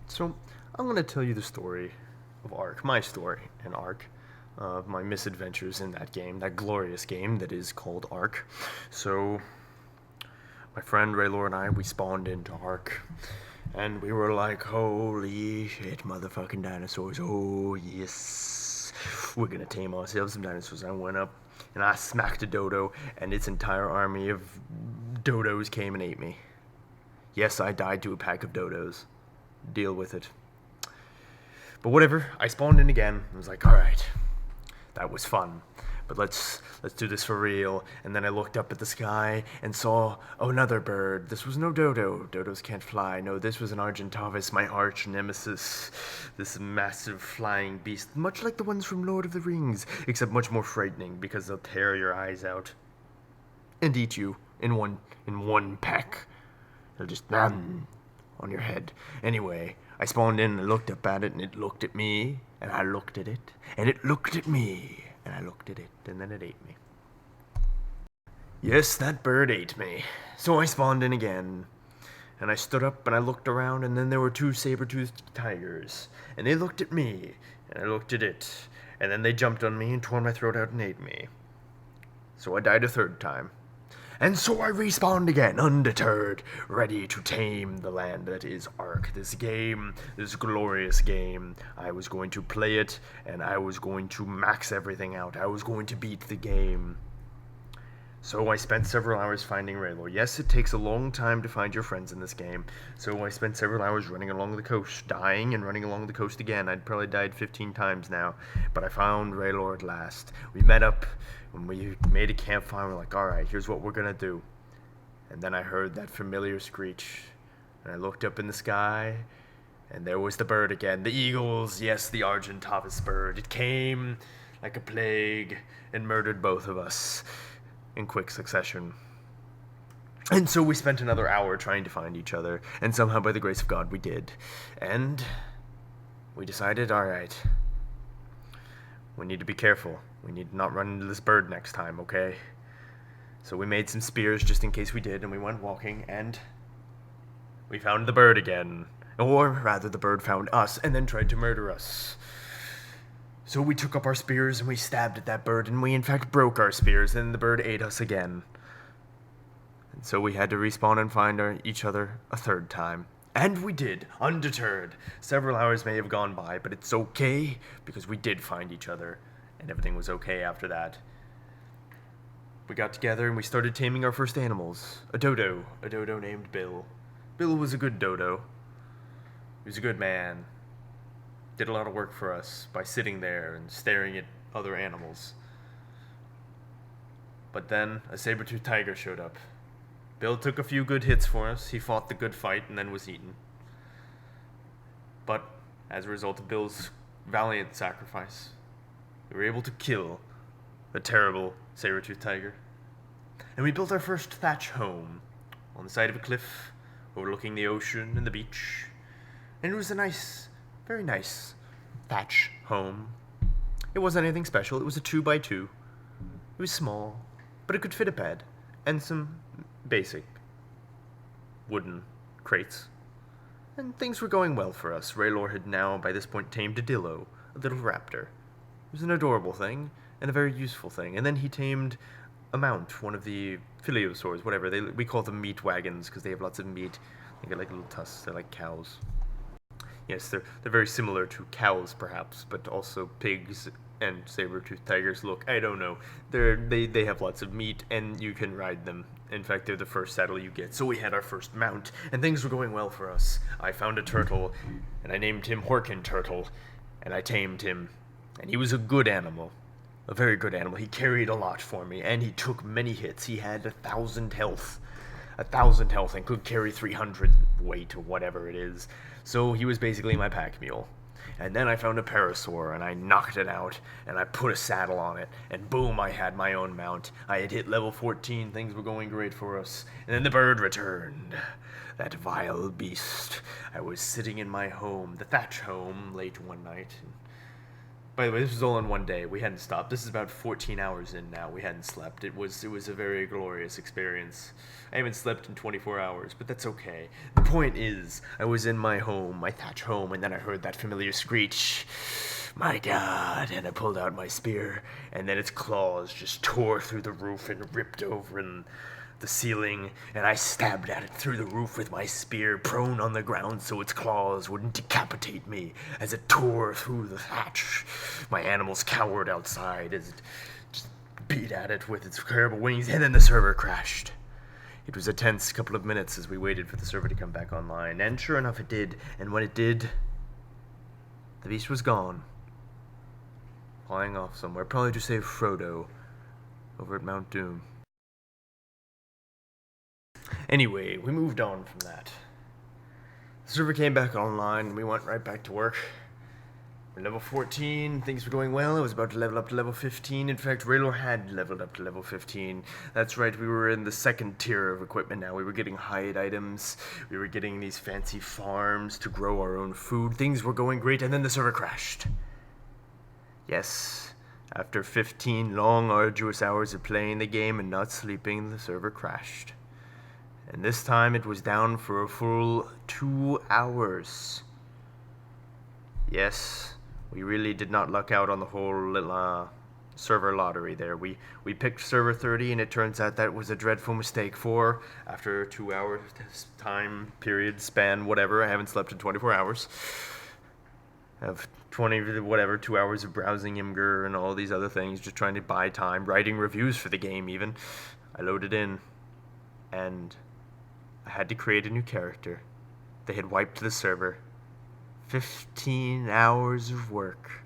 So, I'm going to tell you the story of ARK, my story in ARK, of my misadventures in that game, that glorious game that is called ARK. So, my friend Raylor and I, we spawned into ARK, and we were like, holy shit, motherfucking dinosaurs, oh yes, we're gonna tame ourselves some dinosaurs. I went up, and I smacked a dodo, and its entire army of dodos came and ate me. Yes, I died to a pack of dodos. Deal with it. But whatever, I spawned in again. I was like, all right, that was fun, but let's do this for real. And then I looked up at the sky and saw another bird. This was no dodo. Dodos can't fly. No, this was an Argentavis, my arch nemesis. This massive flying beast, much like the ones from Lord of the Rings, except much more frightening because they'll tear your eyes out and eat you in one peck. They'll just on your head. Anyway, I spawned in and looked up at it, and it looked at me, and I looked at it, and it looked at me, and I looked at it, and then it ate me. Yes, that bird ate me. So I spawned in again, and I stood up and I looked around, and then there were two saber-toothed tigers, and they looked at me, and I looked at it, and then they jumped on me and tore my throat out and ate me. So I died a third time. And so I respawned again, undeterred, ready to tame the land that is ARK. This game, this glorious game. I was going to play it, and I was going to max everything out. I was going to beat the game. So I spent several hours finding Raylor. Yes, it takes a long time to find your friends in this game. So I spent several hours running along the coast, dying and running along the coast again. I'd probably died 15 times now. But I found Raylor at last. We met up, and we made a campfire. We're like, alright, here's what we're gonna do. And then I heard that familiar screech. And I looked up in the sky, and there was the bird again. The eagles, yes, the Argentavis bird. It came like a plague and murdered both of us in quick succession. And so we spent another hour trying to find each other, and somehow by the grace of God we did. And we decided, alright, we need to be careful. We need to not run into this bird next time, okay? So we made some spears just in case we did, and we went walking, and we found the bird again. Or rather, the bird found us and then tried to murder us. So we took up our spears and we stabbed at that bird, and we in fact broke our spears, and the bird ate us again. And so we had to respawn and find each other a third time. And we did, undeterred. Several hours may have gone by, but it's okay, because we did find each other, and everything was okay after that. We got together and we started taming our first animals. A dodo named Bill. Bill was a good dodo. He was a good man. Did a lot of work for us by sitting there and staring at other animals. But then a saber-toothed tiger showed up. Bill took a few good hits for us. He fought the good fight and then was eaten. But as a result of Bill's valiant sacrifice, we were able to kill the terrible saber-toothed tiger. And we built our first thatch home on the side of a cliff overlooking the ocean and the beach. And it was a nice, very nice thatch home. It wasn't anything special. It was a 2x2. It was small, but it could fit a bed and some basic wooden crates. And things were going well for us. Raylor had now, by this point, tamed a dillo, a little raptor. It was an adorable thing and a very useful thing. And then he tamed a mount, one of the philiosaurs, whatever. We call them meat wagons because they have lots of meat. They get like little tusks. They're like cows. Yes, they're very similar to cows, perhaps, but also pigs and saber-toothed tigers. Look, I don't know. They have lots of meat, and you can ride them. In fact, they're the first saddle you get. So we had our first mount, and things were going well for us. I found a turtle, and I named him Hoarkenfriend, and I tamed him. And he was a good animal. A very good animal. He carried a lot for me, and he took many hits. He had 1,000 health. 1,000 health, and could carry 300 weight, or whatever it is. So he was basically my pack mule. And then I found a parasaur, and I knocked it out, and I put a saddle on it, and boom, I had my own mount. I had hit level 14, things were going great for us. And then the bird returned. That vile beast. I was sitting in my home, the thatch home, late one night, and By the way, this was all in one day. We hadn't stopped. This is about 14 hours in now. We hadn't slept. It was a very glorious experience. I haven't slept in 24 hours, but that's okay. The point is, I was in my home, my thatch home, and then I heard that familiar screech. My God, and I pulled out my spear, and then its claws just tore through the roof and ripped over the ceiling, and I stabbed at it through the roof with my spear, prone on the ground so its claws wouldn't decapitate me as it tore through the thatch. My animals cowered outside as it just beat at it with its terrible wings, and then the server crashed. It was a tense couple of minutes as we waited for the server to come back online, and sure enough it did, and when it did, the beast was gone. Flying off somewhere, probably to save Frodo over at Mount Doom. Anyway, we moved on from that. The server came back online, and we went right back to work. We're level 14, things were going well. I was about to level up to level 15. In fact, Raylor had leveled up to level 15. That's right, we were in the second tier of equipment now. We were getting hide items. We were getting these fancy farms to grow our own food. Things were going great, and then the server crashed. Yes, after 15 long, arduous hours of playing the game and not sleeping, the server crashed. And this time it was down for a full 2 hours. Yes, we really did not luck out on the whole server lottery there. We picked server 30, and it turns out that was a dreadful mistake. For after a 2 hour time period span, whatever, I haven't slept in 24 hours. I have 2 hours of browsing Imgur and all these other things, just trying to buy time, writing reviews for the game even. I loaded in, and I had to create a new character. They had wiped the server. 15 hours of work.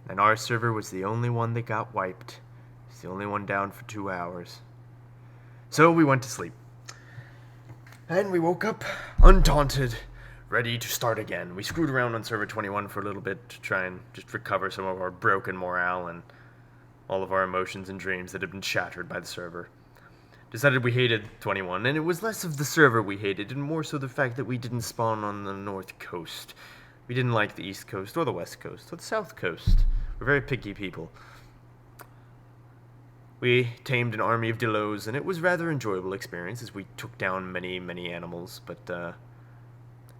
And our server was the only one that got wiped. It's the only one down for 2 hours. So we went to sleep. And we woke up undaunted, ready to start again. We screwed around on server 21 for a little bit to try and just recover some of our broken morale and all of our emotions and dreams that had been shattered by the server. Decided we hated 21, and it was less of the server we hated, and more so the fact that we didn't spawn on the north coast. We didn't like the east coast, or the west coast, or the south coast. We're very picky people. We tamed an army of Dinos, and it was a rather enjoyable experience as we took down many, many animals, but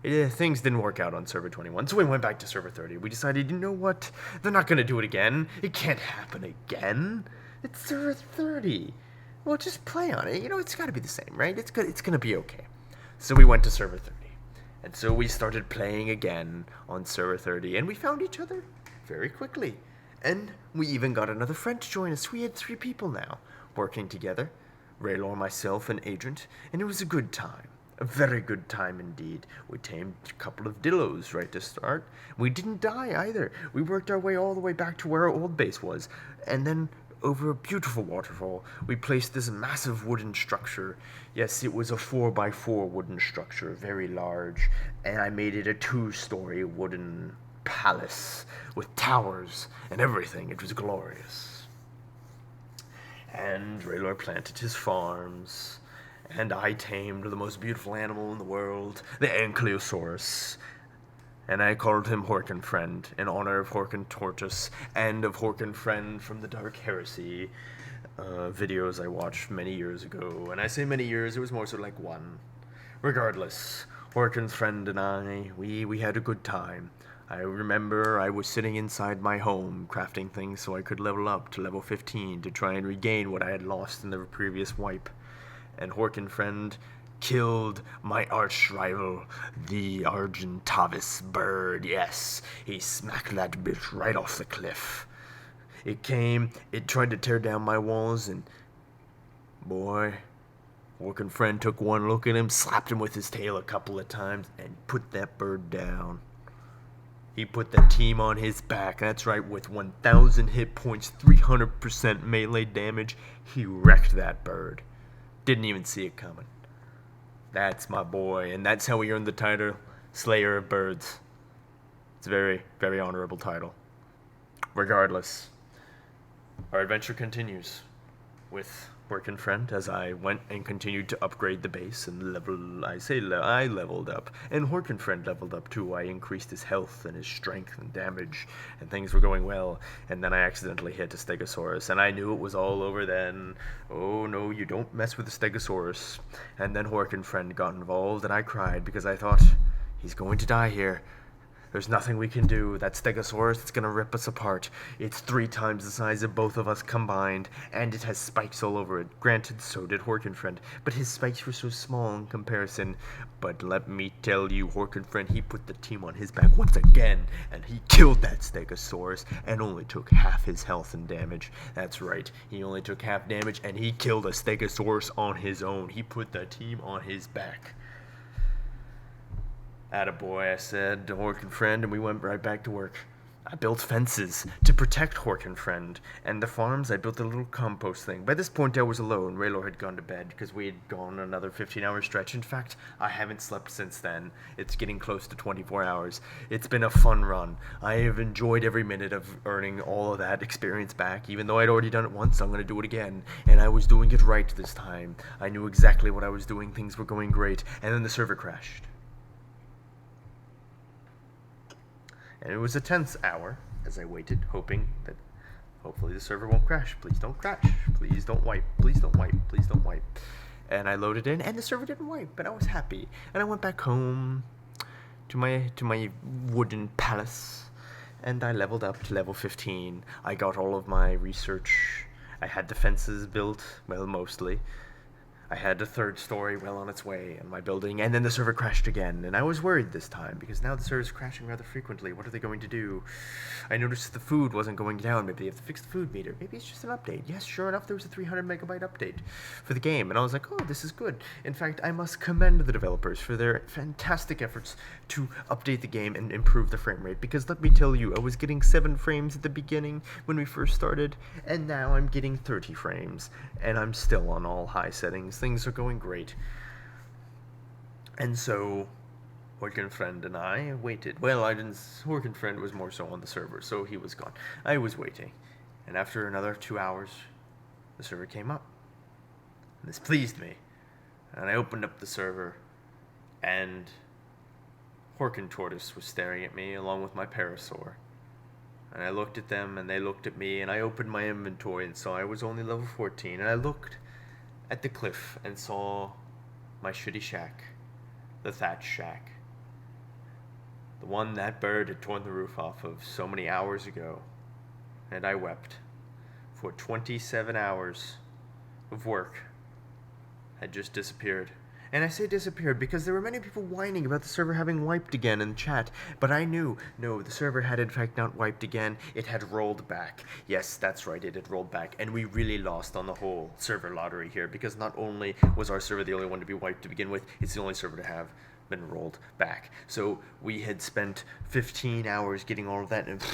things didn't work out on server 21, so we went back to server 30. We decided, you know what? They're not going to do it again. It can't happen again. It's server 30. Well, just play on it. You know, it's got to be the same, right? It's good. It's going to be okay. So we went to server 30. And so we started playing again on server 30, and we found each other very quickly. And we even got another friend to join us. We had 3 people now working together. Raylor, myself, and Agent, and it was a good time. A very good time indeed. We tamed a couple of Dinos right to start. We didn't die either. We worked our way all the way back to where our old base was, and then over a beautiful waterfall, we placed this massive wooden structure. Yes, it was a 4x4 wooden structure, very large, and I made it a 2-story wooden palace with towers and everything. It was glorious. And Raylor planted his farms, and I tamed the most beautiful animal in the world, the Ankylosaurus. And I called him Hoarkenfriend in honor of Hoarkentortoise and of Hoarkenfriend from the Dark Heresy videos I watched many years ago. And I say many years, it was more so like 1. Regardless, Hoarkenfriend and I, we had a good time. I remember I was sitting inside my home crafting things so I could level up to level 15 to try and regain what I had lost in the previous wipe. And Hoarkenfriend killed my arch rival, the Argentavis bird. Yes, he smacked that bitch right off the cliff. It tried to tear down my walls, and boy, Hoarkenfriend took one look at him, slapped him with his tail a couple of times, and put that bird down. He put the team on his back. That's right, with 1,000 hit points, 300% melee damage, he wrecked that bird. Didn't even see it coming. That's my boy, and that's how we earned the title Slayer of Birds. It's a very, very honorable title. Regardless, our adventure continues with Hoarkenfriend, as I went and continued to upgrade the base and I leveled up, and Hoarkenfriend leveled up too. I increased his health and his strength and damage, and things were going well, and then I accidentally hit a Stegosaurus, and I knew it was all over then. Oh no, you don't mess with a Stegosaurus. And then Hoarkenfriend got involved, and I cried because I thought, he's going to die here. There's nothing we can do. That Stegosaurus is gonna rip us apart. It's 3 times the size of both of us combined, and it has spikes all over it. Granted, so did Hoarkenfriend, but his spikes were so small in comparison. But let me tell you, Hoarkenfriend, he put the team on his back once again, and he killed that Stegosaurus, and only took half his health and damage. That's right, he only took half damage, and he killed a Stegosaurus on his own. He put the team on his back. Attaboy, I said to Hoarkenfriend, and we went right back to work. I built fences to protect Hoarkenfriend, and the farms, I built a little compost thing. By this point, I was alone. Raylor had gone to bed because we had gone another 15-hour stretch. In fact, I haven't slept since then. It's getting close to 24 hours. It's been a fun run. I have enjoyed every minute of earning all of that experience back. Even though I'd already done it once, I'm going to do it again. And I was doing it right this time. I knew exactly what I was doing. Things were going great. And then the server crashed. And it was a tense hour as I waited, hoping that hopefully the server won't crash. Please don't crash. Please don't wipe. Please don't wipe. Please don't wipe. And I loaded in, and the server didn't wipe, but I was happy. And I went back home to my wooden palace, and I leveled up to level 15. I got all of my research. I had the fences built, well, mostly. I had a 3rd story well on its way in my building, and then the server crashed again, and I was worried this time, because now the server's crashing rather frequently. What are they going to do? I noticed the food wasn't going down. Maybe they have to fix the food meter. Maybe it's just an update. Yes, sure enough, there was a 300 megabyte update for the game, and I was like, oh, this is good. In fact, I must commend the developers for their fantastic efforts to update the game and improve the frame rate, because let me tell you, I was getting 7 frames at the beginning when we first started, and now I'm getting 30 frames, and I'm still on all high settings. Things are going great. And so Hoarkenfriend and I waited. Well, Hoarkenfriend was more so on the server, so he was gone. I was waiting. And after another 2 hours, the server came up. And this pleased me. And I opened up the server, and Hoarkentortoise was staring at me along with my Parasaur. And I looked at them, and they looked at me, and I opened my inventory and saw I was only level 14, and I looked at the cliff and saw my shitty shack, the thatch shack, the one that bird had torn the roof off of so many hours ago, and I wept, for 27 hours of work had just disappeared. And I say disappeared because there were many people whining about the server having wiped again in chat, but I knew, no, the server had in fact not wiped again, it had rolled back. Yes, that's right, it had rolled back, and we really lost on the whole server lottery here, because not only was our server the only one to be wiped to begin with, it's the only server to have been rolled back. So we had spent 15 hours getting all of that, and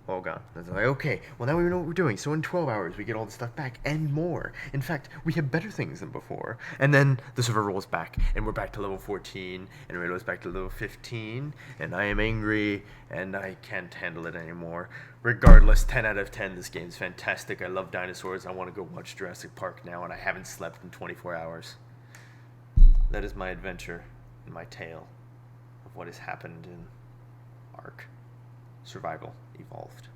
all gone. I was like, okay, well now we know what we're doing. So in 12 hours, we get all the stuff back and more. In fact, we have better things than before. And then the server rolls back, and we're back to level 14, and Raylo's back to level 15, and I am angry, and I can't handle it anymore. Regardless, 10 out of 10, this game's fantastic. I love dinosaurs. I want to go watch Jurassic Park now, and I haven't slept in 24 hours. That is my adventure and my tale of what has happened in ARK. Survival Evolved.